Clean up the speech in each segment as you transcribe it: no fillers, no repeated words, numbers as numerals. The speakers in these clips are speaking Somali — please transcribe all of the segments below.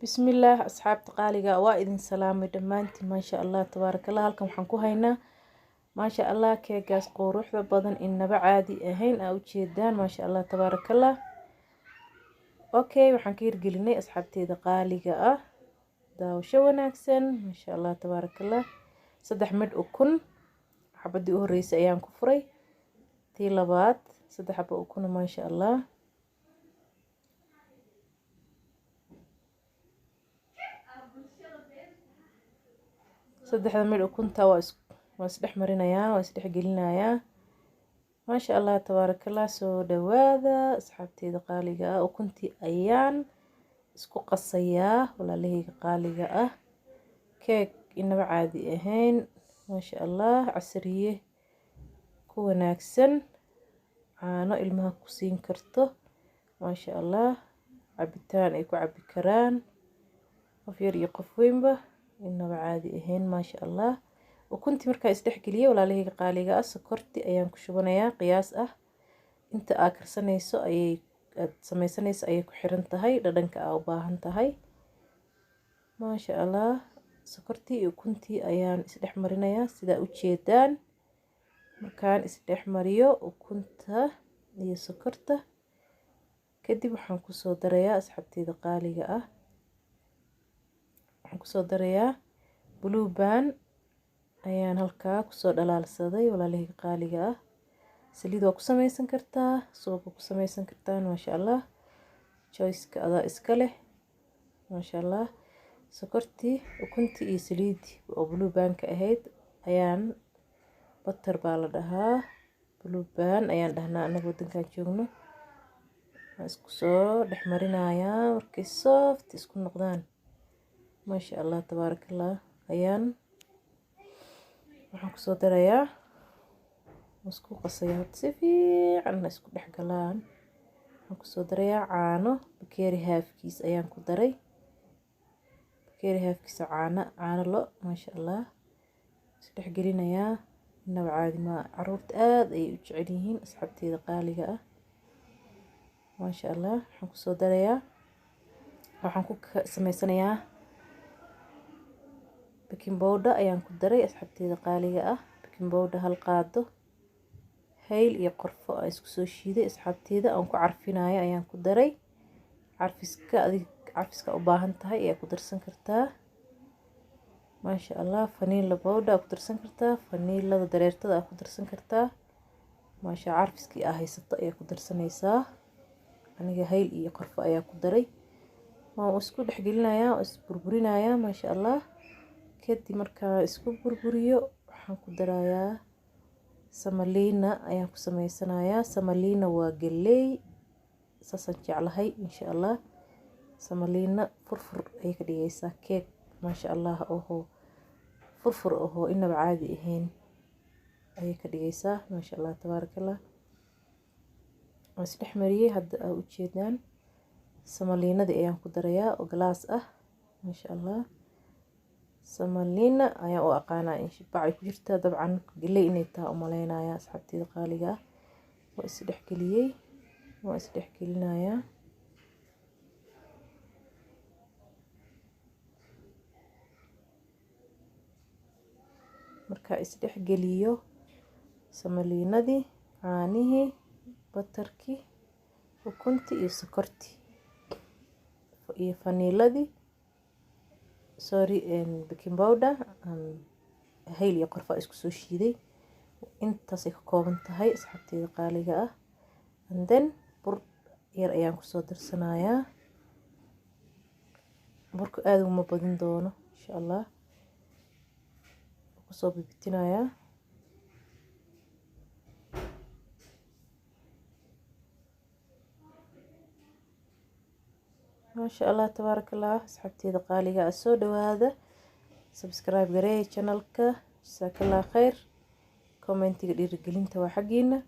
بسم الله أصحاب تقاليقا وإذن سلامي دمانتي ما شاء الله تبارك الله هلكم حنكو هينا ما شاء الله كيقاس قوروح بدن إنبا عادي أهين أو جيدان ما شاء الله تبارك الله أوكي وحنكير قلني أصحابتي دقاليقا داو شو وناكسن ما شاء الله تبارك الله صدح مد أكون حبدي أهريس أيام كفري تي لبات صدح حبا أكون ما شاء الله saddexda mid ukunta waa isdhex marinayaa waa isdhex gelinayaa maasha Allah tabaarakallah soo dhawaada asxaabteeda qaaliga ah ukuntii ayaan isku qasayaa walaalahayga qaaliga ah keeg inaba caadi ahayn maasha Allah casriye ku wanaagsan caano ilmaha ku siin karto maasha Allah cabitaan ay ku cabi karaan qof yar iyo qof weynba inaba caadi ahayn maasha Allah ukunti markaa isdhex geliye walaalahayga qaaliga ah sokorti ayaan ku shubanayaa qiyaas ah inta aad karsanayso ayay sameysanayso ayay ku xiran tahay dhadhanka aad u baahan tahay maasha Allah sokorti iyo ukunti ayaan isdhex marinayaa sida u jeedaan markaan isdhex mariyo ukunta iyo sokorta kadib waxaan ku soo darayaa asxaabteeda qaaliga ah kusoo darayaa blue band ayaan halkaa kusoo dhalaalsaday walaalahayga qaaliga ah saliid waa ku sameysan kartaa subag waa ku sameysan kartaa maasha Allah choice-ka adaa iska leh maasha Allah sokortii ukuntii iyo saliidii oo blue band-ka ahayd ayaan butter baa la dhahaa blue band ayaan dhahnaa anaga wadankan joogno isku soo dhex marinayaa markay soft isku noqdaan ما شاء الله تبارك الله أيان waxaan kusoo darayaa isku qasayaa sifi aan isku dhex galaan waxaan kusoo darayaa caano bakeeri haafkiis ayaan ku daray bakeeri haafkiis caano lo ma sha Allah isdhex gelinayaa inaba caadi ma caruurta aad ay u jecel yihiin asxaabteeda qaaliga ah ma sha Allah waxaan kusoo darayaa waxaan ku sameysanayaa baking powder ayaan ku daray asxaabteeda qaaliga ah baking powder hal qaado hayl iyo qorfo aan isku soo shiiday asxaabteeda aan ku carfinayo ayaan ku daray carfiska u baahan tahay ayaa ku darsan kartaa maasha Allah vanilla powder ku darsan kartaa vanillada dareertada ku darsan kartaa maasha carfiskii ah haysato ayaa ku darsanaysaa aniga hayl iyo qorfo ayaa ku daray waan isku dhex gelinayaa oo is burburinayaa maasha Allah kadib markaa isku burburiyo waxaan ku darayaa samaliina ayaan ku sameysanayaa samaliina waa galey sasan jeclahay insha Allah samaliina furfur ay ka dhigaysaa keeg maasha Allah oo furfur oo inaba caadi ahayn ay ka dhigaysaa maasha Allah tabaarakallah waan isdhex mariyay hadda aad u jeedaan samaliinada ayaan ku darayaa oo glass ah maasha Allah samaliina ayaa u aqaanaa in bacay ku jirtaa dabcan galey inay tahay u maleynayaa asxaabteeda qaaliga ah waa isdhex geliyay waa isdhex gelinayaa marka isdhex geliyo samaliinadii caanihii butterkii ukuntii iyo sokortii iyo vanilladii baking powder hayl iyo qorfa isku soo shiiday intaas ay ka kooban tahay asxaabteeda qaaliga ah and then bur yar ayaan ku soo darsanayaa burka aad uma badin doono insha Allah ku soo bibitinayaa ما شاء الله تبارك الله أصحابتي قاليقة السود وهذا سبسكرايب قريه channelك جزاك الله خير كومنتي قدير قلنت وحقينا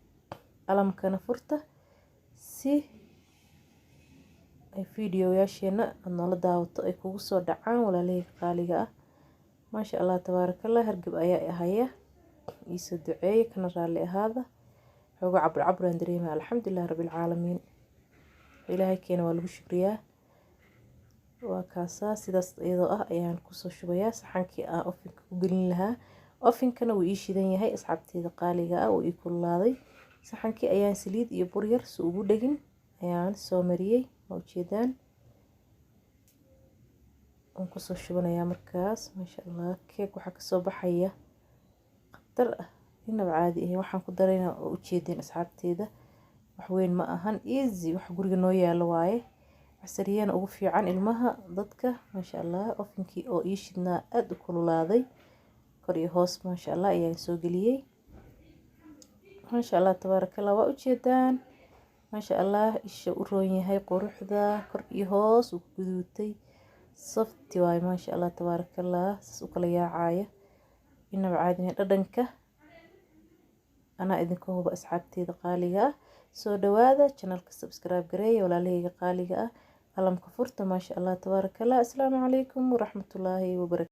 ألم كان فرته سي أي فيديو ياشينا أن الله داوت أي كوسو دعان ولا ليه قاليقة ما شاء الله تبارك الله هرقب أيائي هيا يسو دعي كان رالي هذا هو عبر اندريما الحمد لله رب العالمين إلهي كينا والو شكرياه waa kaasaa sidaas iyadoo ah ayaan kusoo shubayaa saxankii aan ofinka ku gelin lahaa. ofinkana wuu ii shidan yahay asxaabteeda qaaliga ah, wuu ii kululaaday. saxankii ayaan saliid iyo bur yar si ugu dhegin ayaan soo mariyey, ma ujeedaan. waan kusoo shubanayaa markaas. maasha allah keeg waxaa kasoo baxaya khatar ah, inaba caadi ah. waxaan ku darayna oo ujeedeen asxaabteeda wax weyn ma ahan, easy wax guriga noo yaalo waaye. casariyana ugu fiican ilmaha dadka. maasha allah ofinkii oo ii shidnaa aad u kululaaday, kor iyo hoos maasha allah ayaan soo geliyey. maasha allah tabaarakallah, waa ujeedaan. maasha allah isha u roon yahay quruxda, kor iyo hoos uu guduutay softi waaye. maasha allah tabaarakallah, saas u kala yaacaya inaba caadi ah. dhadhanka anaa idinka huba asxaabteeda qaaliga ah. soo dhawaada channelka subscribe gareeya walaalahayga qaaliga ah, qalamka furta. maasha allah tabaarakallah. assalaamu calaykum waraxmatullaahi wabarakaatu.